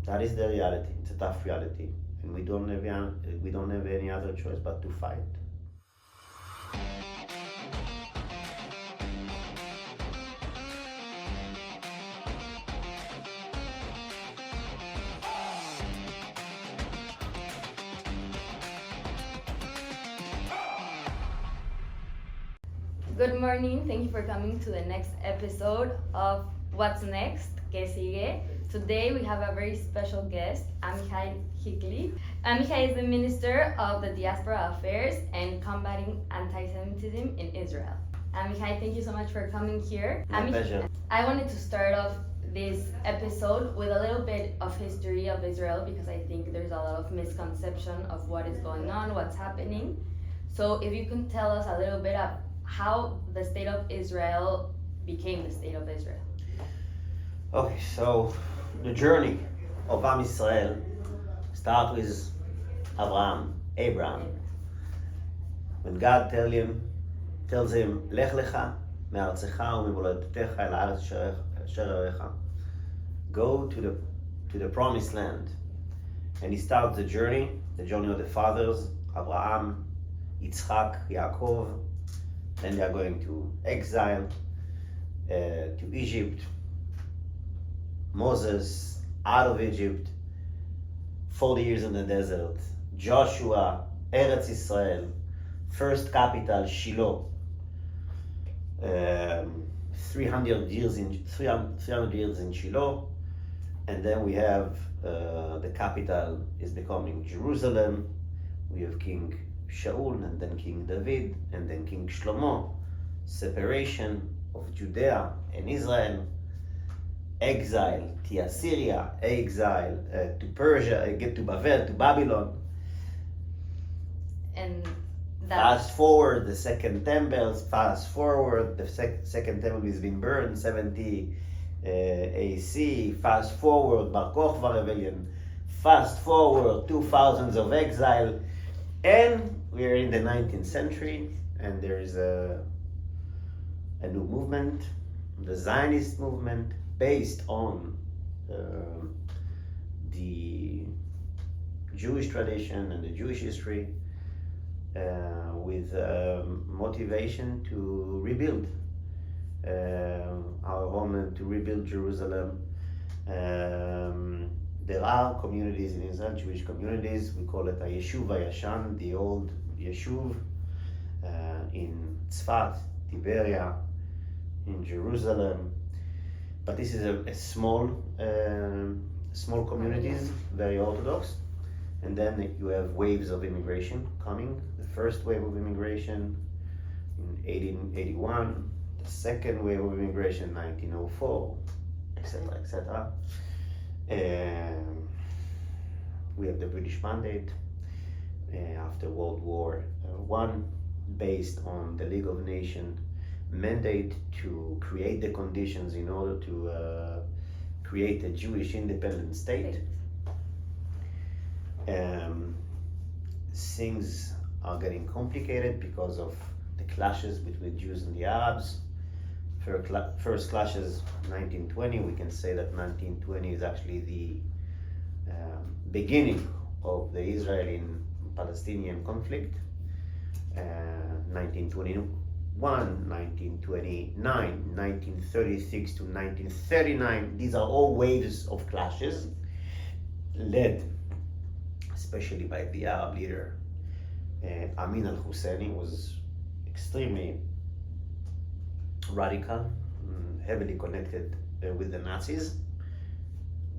That is the reality. It's a tough reality, and we don't have any other choice but to fight. Good morning. Thank you for coming to the next episode of What's Next, ¿Qué sigue? Today we have a very special guest, Amichai Chiklim. Amichai is the Minister of the Diaspora Affairs and Combating Anti-Semitism in Israel. Amichai, thank you so much for coming here. My pleasure. I wanted to start off this episode with a little bit of history of Israel because I think there's a lot of misconception of what is going on, what's happening. So if you can tell us a little bit of how the State of Israel became the State of Israel. Okay, so the journey of Am Israel starts with Abraham. When God tells him, Lech lecha me'artzecha u'memolodtecha el haaretz asher arecha, go to the promised land. And he starts the journey of the fathers, Abraham, Yitzchak, Yaakov. Then they are going to exile to Egypt. Moses out of Egypt, 40 years in the desert. Joshua, Eretz Israel, first capital Shiloh. 300 years in Shiloh, and then we have the capital is becoming Jerusalem. We have King Shaul, and then King David, and then King Shlomo. Separation of Judea and Israel. Exile to Assyria, exile to Persia, get to Babylon. And fast forward the second temple, second temple has been burned, 70 AC. Fast forward, marcó rebellion. Fast forward 2000s of exile. And we're in the 19th century, and there is a new movement, the Zionist movement, based on the Jewish tradition and the Jewish history, with motivation to rebuild our homeland, to rebuild Jerusalem. There are communities in Israel, Jewish communities. We call it a Yeshuv Hayashan, the old Yeshuv, in Tzfat, Tiberia, in Jerusalem. But this is a small communities, very Orthodox. And then you have waves of immigration coming. The first wave of immigration in 1881, the second wave of immigration 1904, etc., etc. We have the British mandate after World War I, based on the League of Nations mandate to create the conditions in order to create a Jewish independent state. Things are getting complicated because of the clashes between Jews and the Arabs. First clashes 1920. We can say that 1920 is actually the beginning of the Israeli-Palestinian conflict. 1921, 1929, 1936 to 1939. These are all waves of clashes, led especially by the Arab leader Amin al-Husseini. Was extremely radical, heavily connected with the Nazis.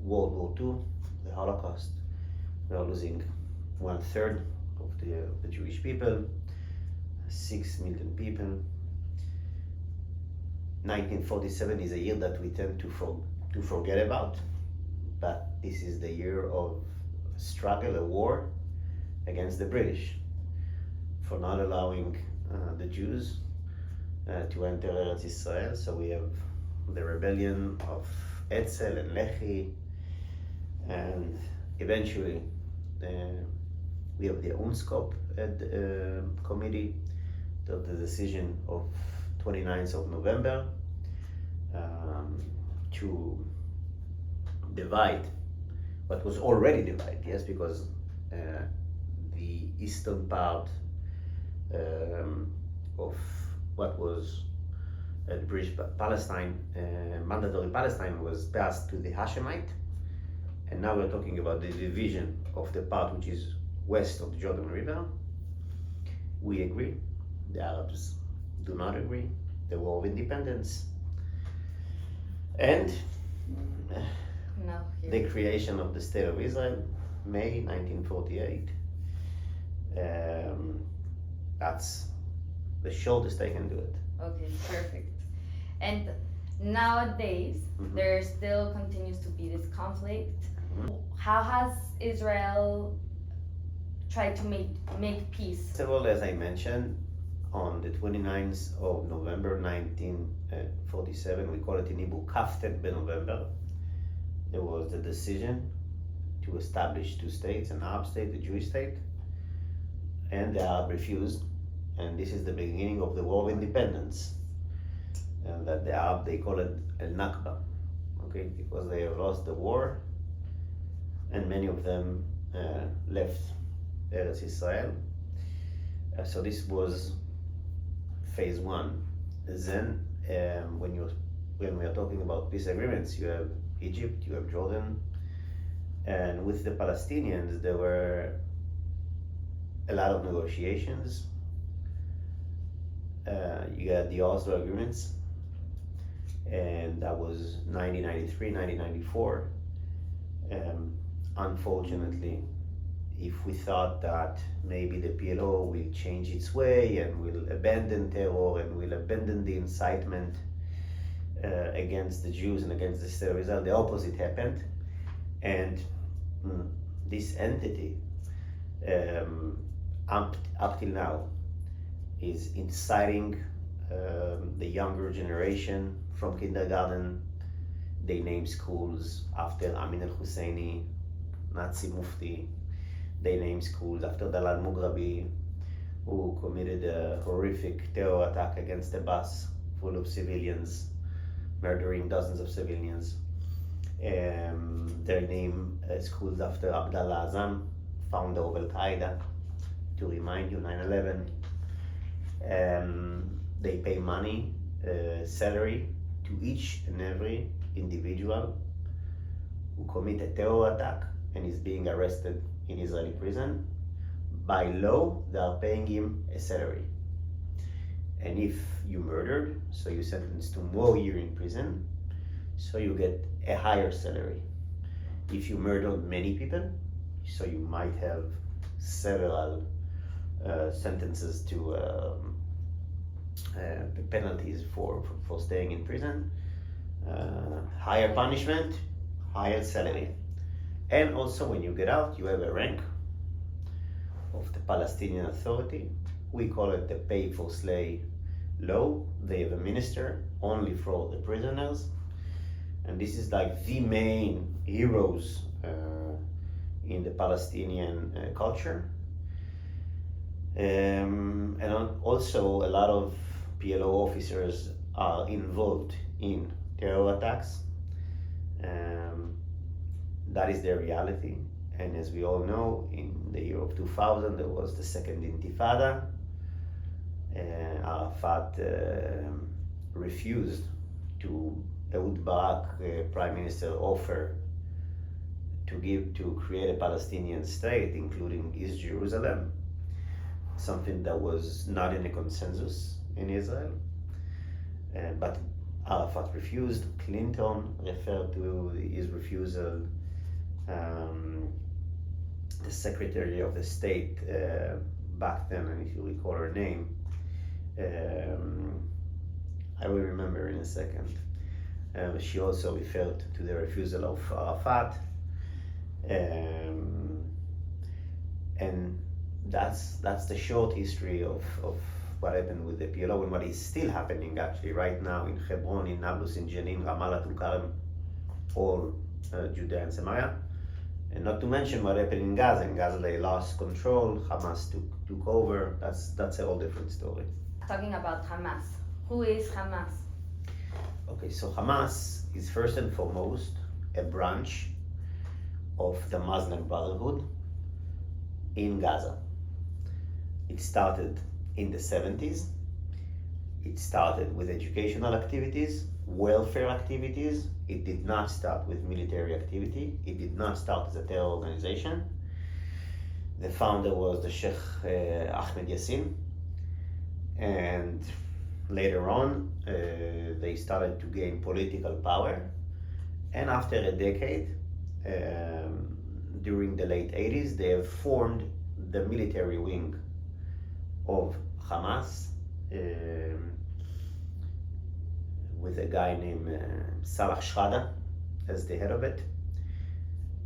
World War II, the Holocaust, we are losing 1/3 of the Jewish people, 6 million people. 1947 is a year that we tend to forget about, but this is the year of struggle, a war against the British for not allowing the Jews to enter Eretz Israel. So we have the rebellion of Etzel and Lehi, and eventually we have the UNSCOP committee, the decision of 29th of November to divide but was already divided, yes, because the eastern part of what was the British Palestine, mandatory Palestine, was passed to the Hashemite, and now we're talking about the division of the part which is west of the Jordan River. We agree, the Arabs do not agree, the War of Independence, and No. the creation of the State of Israel, May 1948. That's the shortest I can do it. Okay, perfect. And nowadays, there still continues to be this conflict. How has Israel tried to make peace? Several, as I mentioned, on the 29th of November 1947, we call it in Hebrew Kaftet November, there was the decision to establish two states, an Arab state, a Jewish state, and the Arab refused, and this is the beginning of the War of Independence. And that the Arab, they call it El Nakba, okay, because they have lost the war, and many of them left Eretz Israel. So this was phase one. Then, when we are talking about peace agreements, you have Egypt, you have Jordan, and with the Palestinians, there were a lot of negotiations. You had the Oslo agreements, and that was 1993, 1994. Unfortunately, if we thought that maybe the PLO will change its way and will abandon terror and will abandon the incitement against the Jews and against the State of Israel, the opposite happened. And this entity, up till now, is inciting the younger generation from kindergarten. They name schools after Amin al-Husseini, Nazi Mufti. They name schools after Dalal Mughrabi, who committed a horrific terror attack against a bus full of civilians, murdering dozens of civilians. They name schools after Abdallah Azam, founder of Al-Qaeda, to remind you, 9/11. They pay money, salary, to each and every individual who commit a terror attack and is being arrested in Israeli prison. By law, they are paying him a salary. And if you murdered, so you sentenced to more years in prison, so you get a higher salary. If you murdered many people, so you might have several sentences to penalties for staying in prison, higher punishment, higher salary. And also when you get out, you have a rank of the Palestinian Authority. We call it the pay for slay law. They have a minister only for the prisoners. And this is like the main heroes in the Palestinian culture. And also a lot of PLO officers are involved in terror attacks. That is their reality. And as we all know, in the year of 2000, there was the second Intifada. Arafat refused to Ehud Barak, Prime Minister, offer to create a Palestinian state, including East Jerusalem, something that was not in a consensus in Israel. But Arafat refused. Clinton referred to his refusal. The Secretary of the State back then, and if you recall her name, I will remember in a second. She also referred to the refusal of Arafat, and that's the short history of what happened with the PLO and what is still happening actually right now in Hebron, in Nablus, in Jenin, Ramallah, Tulkarem, all Judea and Samaria. And not to mention what happened in Gaza. In Gaza, they lost control. Hamas took over. That's a whole different story. Talking about Hamas. Who is Hamas? Okay, so Hamas is first and foremost a branch of the Muslim Brotherhood in Gaza. It started in the 70s. It started with educational activities, welfare activities. It did not start with military activity. It did not start as a terror organization. The founder was the Sheikh Ahmed Yassin, and later on they started to gain political power, and after a decade, during the late 80s, they have formed the military wing of Hamas, with a guy named Salah Shahada as the head of it.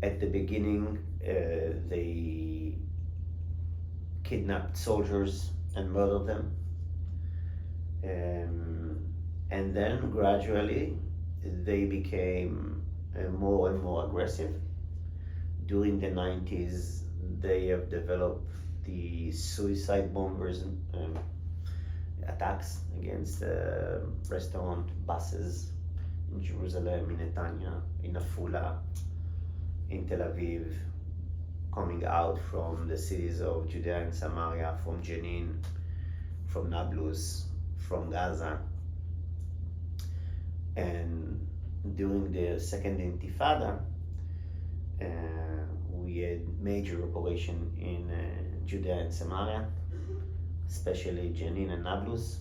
At the beginning, they kidnapped soldiers and murdered them. And then gradually they became more and more aggressive. During the 90s, they have developed the suicide bombers attacks against restaurant, buses in Jerusalem, in Netanya, in Afula, in Tel Aviv, coming out from the cities of Judea and Samaria, from Jenin, from Nablus, from Gaza. And during the second Intifada, we had major operation in Judea and Samaria, especially Jenin and Nablus,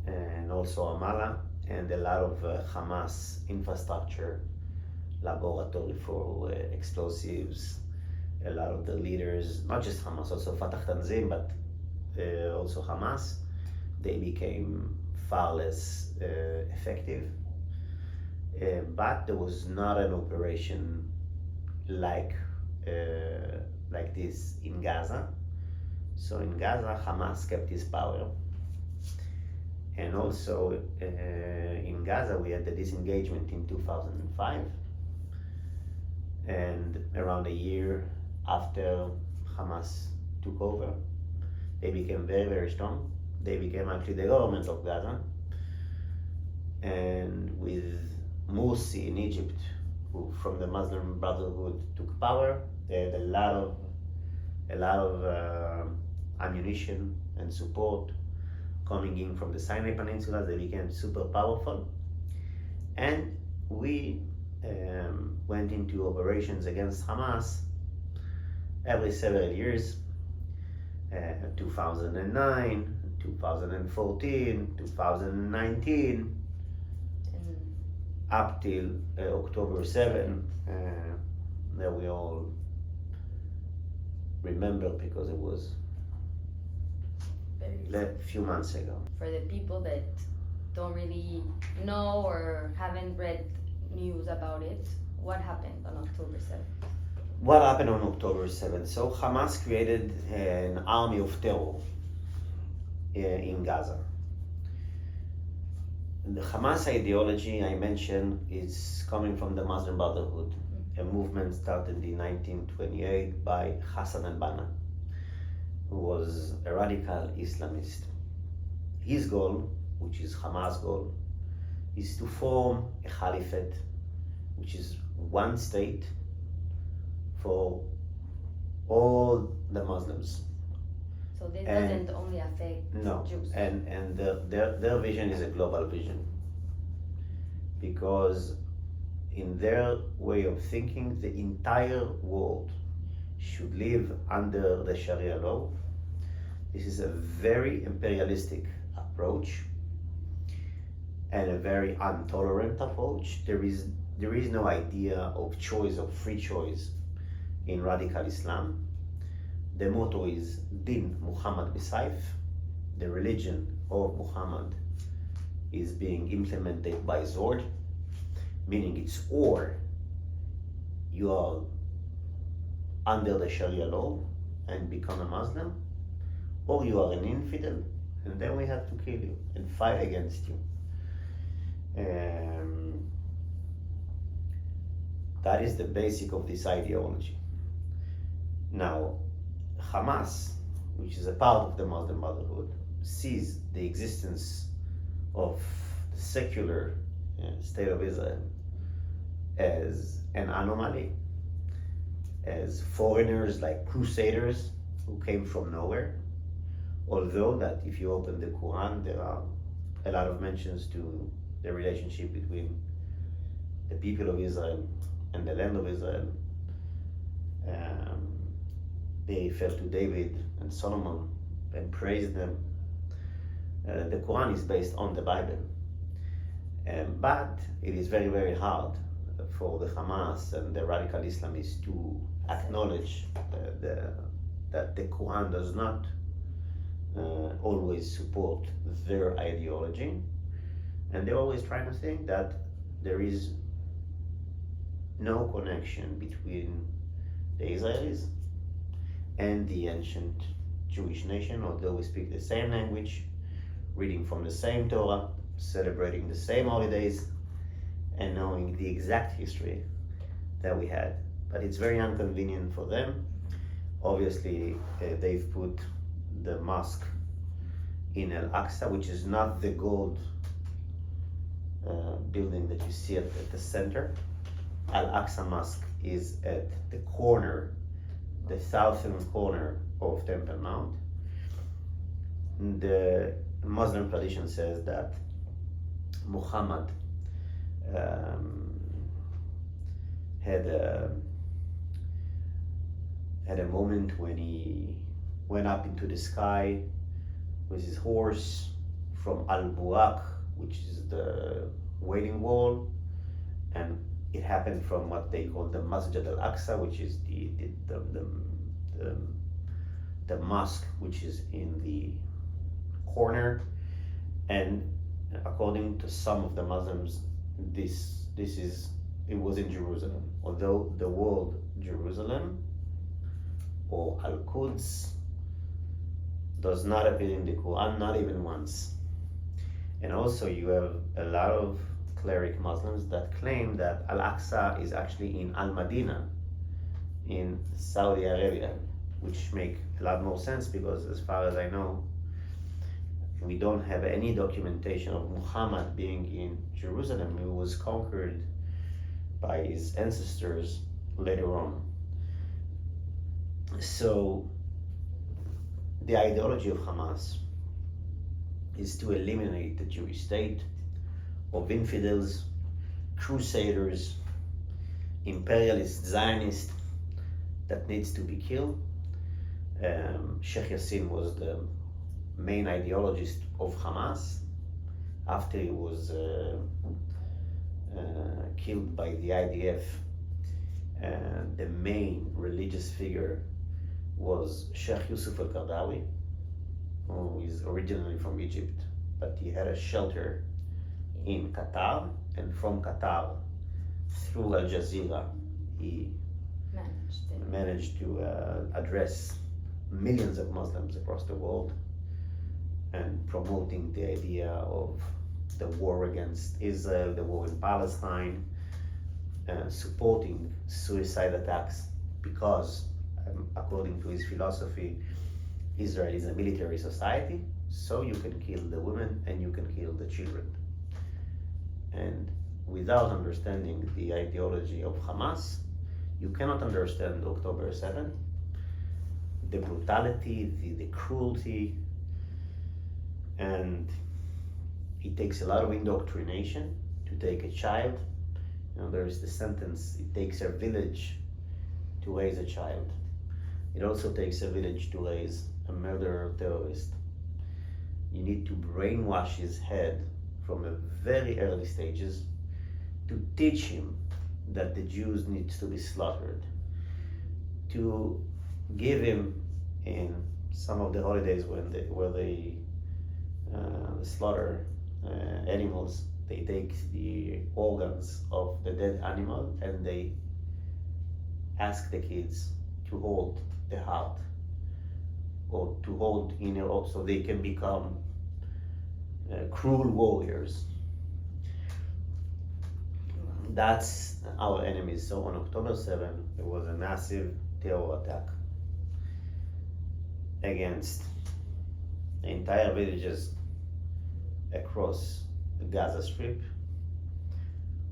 and also Ramallah, and a lot of Hamas infrastructure, laboratory for explosives. A lot of the leaders, not just Hamas, also Fatah Tanzim, but also Hamas, they became far less effective. But there was not an operation like this in Gaza. So in Gaza, Hamas kept its power. And also in Gaza, we had the disengagement in 2005. And around a year after Hamas took over, they became very, very strong. They became actually the government of Gaza. And with Morsi in Egypt, who from the Muslim Brotherhood took power, they had a lot of ammunition and support coming in from the Sinai Peninsula. They became super powerful. And we went into operations against Hamas every several years, 2009, 2014, 2019, up till October 7, that we all remember because it was a few months ago. For the people that don't really know or haven't read news about it, what happened on October 7th? What happened on October 7th? So Hamas created an army of terror in Gaza. The Hamas ideology I mentioned is coming from the Muslim Brotherhood, a movement started in 1928 by Hassan al-Banna, who was a radical Islamist. His goal, which is Hamas' goal, is to form a caliphate, which is one state for all the Muslims. So this doesn't only affect Jews. And their vision is a global vision, because in their way of thinking, the entire world should live under the Sharia law. This is a very imperialistic approach and a very intolerant approach. There is no idea of choice, of free choice in radical Islam. The motto is Din Muhammad Bisayf. The religion of Muhammad is being implemented by sword, meaning it's or you are under the Sharia law and become a Muslim, or you are an infidel, and then we have to kill you and fight against you. That is the basic of this ideology. Now, Hamas, which is a part of the Muslim Brotherhood, sees the existence of the secular State of Israel as an anomaly. as foreigners, like crusaders who came from nowhere. Although that if you open the Quran, there are a lot of mentions to the relationship between the people of Israel and the land of Israel. They fell to David and Solomon and praised them. The Quran is based on the Bible. But it is very, very hard for the Hamas and the radical Islamists to acknowledge that the Quran does not always support their ideology. And they're always trying to think that there is no connection between the Israelis and the ancient Jewish nation, although we speak the same language, reading from the same Torah, celebrating the same holidays, and knowing the exact history that we had. But it's very inconvenient for them. Obviously, they've put the mosque in Al-Aqsa, which is not the gold building that you see at the center. Al-Aqsa Mosque is at the corner, the southern corner of Temple Mount. The Muslim tradition says that Muhammad had a moment when he went up into the sky with his horse from Al-Buraq, which is the Wailing Wall, and it happened from what they call the Masjid al-Aqsa, which is the mosque which is in the corner. And according to some of the Muslims, it was in Jerusalem, although the word Jerusalem or Al-Quds does not appear in the Quran, not even once. And also you have a lot of cleric Muslims that claim that Al-Aqsa is actually in Al-Madinah in Saudi Arabia, which make a lot more sense because as far as I know, we don't have any documentation of Muhammad being in Jerusalem. He was conquered by his ancestors later on. So the ideology of Hamas is to eliminate the Jewish state of infidels, crusaders, imperialist Zionists that needs to be killed. Sheikh Yassin was the main ideologist of Hamas after he was killed by the IDF. The main religious figure was Sheikh Yusuf al-Qaradawi, who is originally from Egypt, but he had a shelter in Qatar, and from Qatar through Al Jazeera he managed to address millions of Muslims across the world and promoting the idea of the war against Israel, the war in Palestine, supporting suicide attacks because according to his philosophy, Israel is a military society, so you can kill the women and you can kill the children. And without understanding the ideology of Hamas, you cannot understand October 7th, the brutality, the cruelty, and it takes a lot of indoctrination to take a child. You know, there is the sentence, it takes a village to raise a child. It also takes a village to raise a murderer terrorist. You need to brainwash his head from a very early stages to teach him that the Jews needs to be slaughtered, to give him in some of the holidays where they slaughter animals, they take the organs of the dead animal and they ask the kids to hold the heart or to hold inner hope so they can become cruel warriors. That's our enemies. So on October 7th, there was a massive terror attack against the entire villages across the Gaza Strip.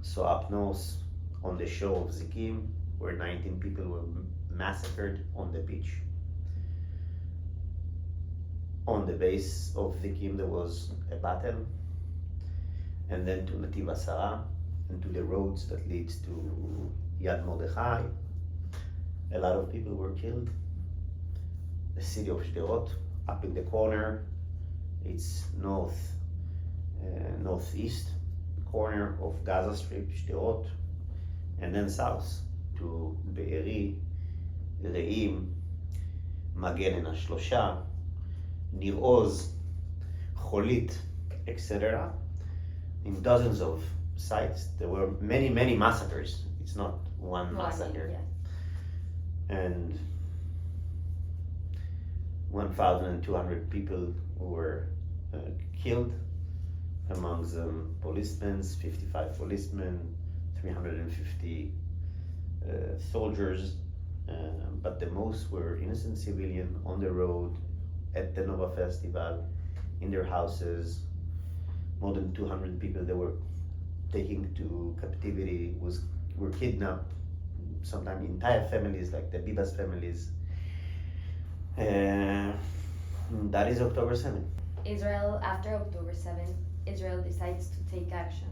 So up north on the shore of Zikim, where 19 people were massacred on the beach. On the base of Zikim there was a battle, and then to Nativ Asara, and to the roads that leads to Yad Mordechai. A lot of people were killed. The city of Sderot, up in the corner, it's northeast corner of Gaza Strip, Sderot, and then south to Be'eri, Re'im, Magen Ashlosha, Nir Oz, Cholit, etc. In dozens of sites. There were many massacres. It's not one massacre. Yeah. And 1,200 people were killed, among them policemen, 55 policemen, 350 soldiers, but the most were innocent civilians on the road, at the Nova Festival, in their houses. More than 200 people they were taken to captivity, were kidnapped, sometimes entire families, like the Bibas families. That is October 7th. Israel, after October 7th, Israel decides to take action.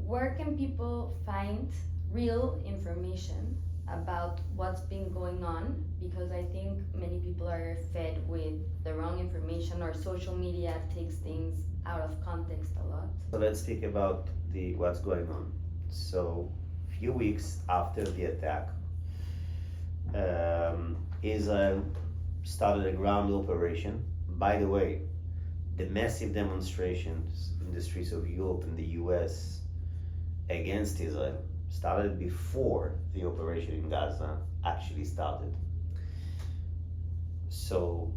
Where can people find real information about what's been going on? Because I think many people are fed with the wrong information, or social media takes things out of context a lot. So let's speak about what's going on. So, few weeks after the attack, Israel started a ground operation. By the way, the massive demonstrations in the streets of Europe and the US against Israel started before the operation in Gaza actually started. So,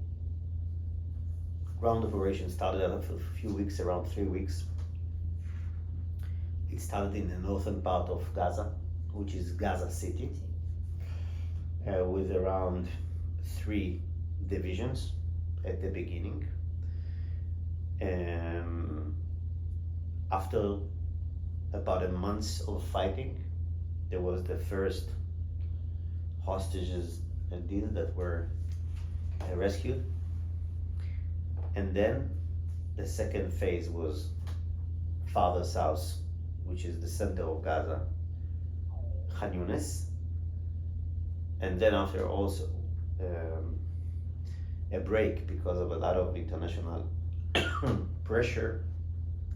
ground operation started for a few weeks, around 3 weeks. It started in the northern part of Gaza, which is Gaza City, with around 3 divisions at the beginning. After about a month of fighting, there was the first hostages deal that were rescued. And then the second phase was farther south, which is the center of Gaza, Khan Yunis. And then after also a break because of a lot of international pressure,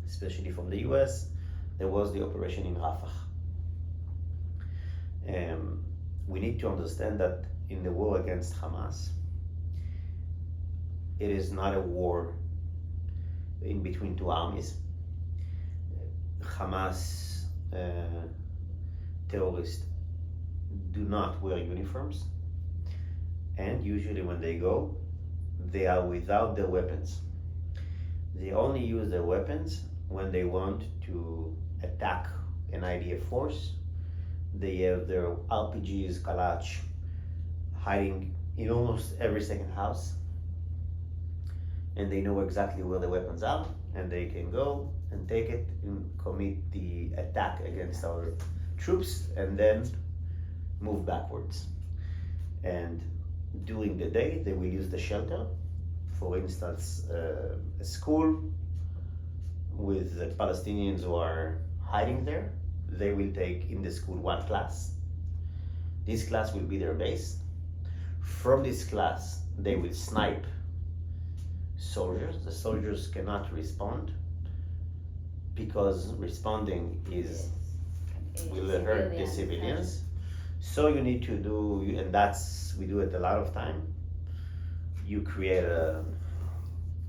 especially from the US, there was the operation in Rafah. We need to understand that in the war against Hamas, it is not a war in between 2 armies. Hamas terrorists do not wear uniforms, and usually when they go, they are without their weapons. They only use their weapons when they want to attack an IDF force. They have their RPGs, Kalach, hiding in almost every second house, and they know exactly where the weapons are, and they can go and take it and commit the attack against our troops and then move backwards. And during the day, they will use the shelter. For instance, a school with the Palestinians who are hiding there, they will take in the school 1 class. This class will be their base. From this class, they will snipe soldiers. The soldiers cannot respond because responding will hurt the civilians. So you need to do, and we do it a lot of time. You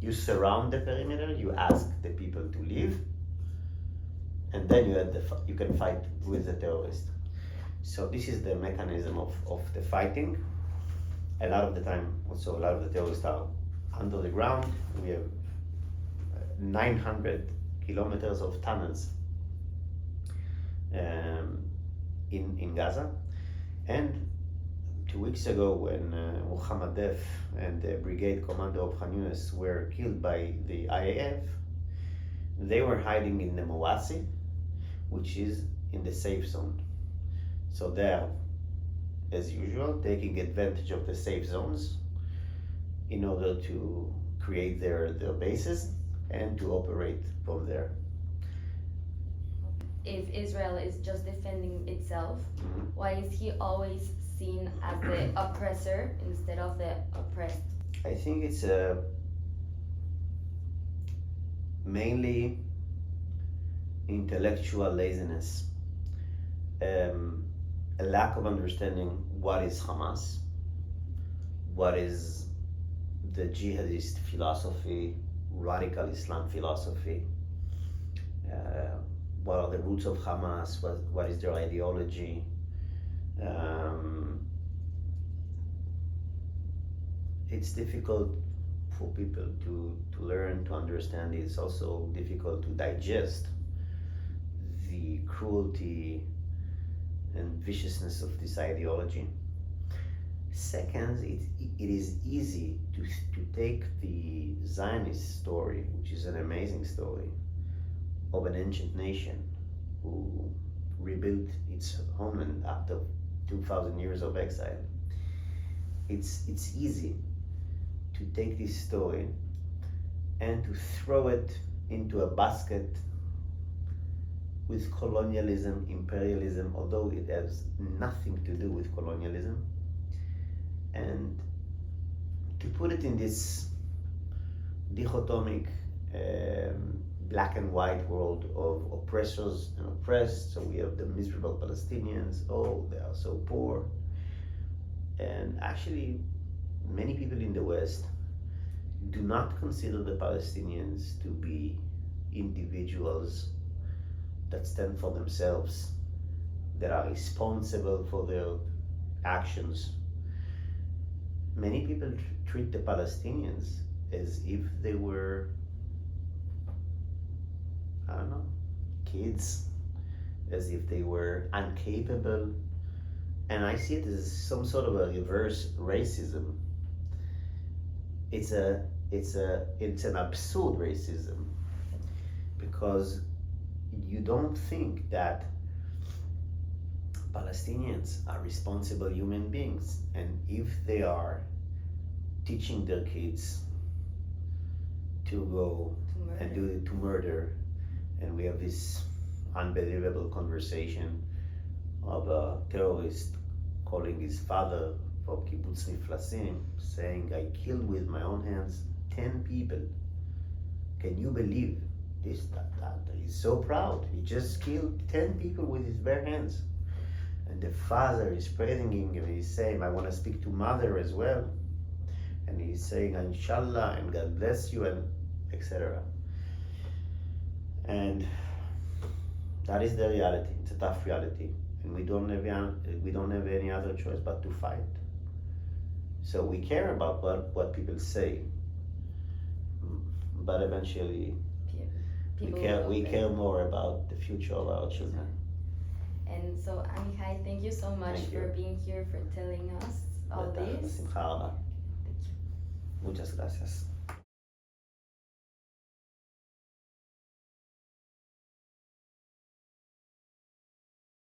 you surround the perimeter, you ask the people to leave, and then you can fight with the terrorist. So this is the mechanism of the fighting. A lot of the time, also a lot of the terrorists are under the ground. We have 900 kilometers of tunnels in Gaza. And 2 weeks ago, when Muhammad Def and the brigade commander of Khan Yunis were killed by the IAF, they were hiding in the Mawasi, which is in the safe zone. So they're, as usual, taking advantage of the safe zones in order to create their bases and to operate from there. If Israel is just defending itself, Mhm. why is he always seen as the oppressor instead of the oppressed? I think it's mainly intellectual laziness, a lack of understanding what is Hamas, what is the jihadist philosophy, radical Islam philosophy, what are the roots of Hamas, what is their ideology. It's difficult for people to learn, to understand. It's also difficult to digest the cruelty and viciousness of this ideology. Second, it is easy to take the Zionist story, which is an amazing story, of an ancient nation who rebuilt its homeland after 2,000 years of exile. It's easy to take this story and to throw it into a basket with colonialism, imperialism, although it has nothing to do with colonialism, and to put it in this dichotomic black and white world of oppressors and oppressed. So we have the miserable Palestinians, oh, they are so poor. And actually, many people in the West do not consider the Palestinians to be individuals that stand for themselves, that are responsible for their actions. Many people treat the Palestinians as if they were, I don't know, kids, as if they were incapable. And I see it as some sort of a reverse racism. It's an absurd racism, because you don't think that Palestinians are responsible human beings, and if they are teaching their kids to go and to murder, and we have this unbelievable conversation of a terrorist calling his father from Kibbutz Miflasim, saying, I killed with my own hands 10 people. Can you believe this? That he's so proud. He just killed 10 people with his bare hands. And the father is praising him, and he's saying, I want to speak to mother as well. And he's saying, Inshallah, and God bless you, and etc. And that is the reality. It's a tough reality, and we don't have any other choice but to fight. So we care about what people say, but eventually we care more about the future of our children. And so, Amichai, thank you so much for being here, for telling us all this. Muchas gracias.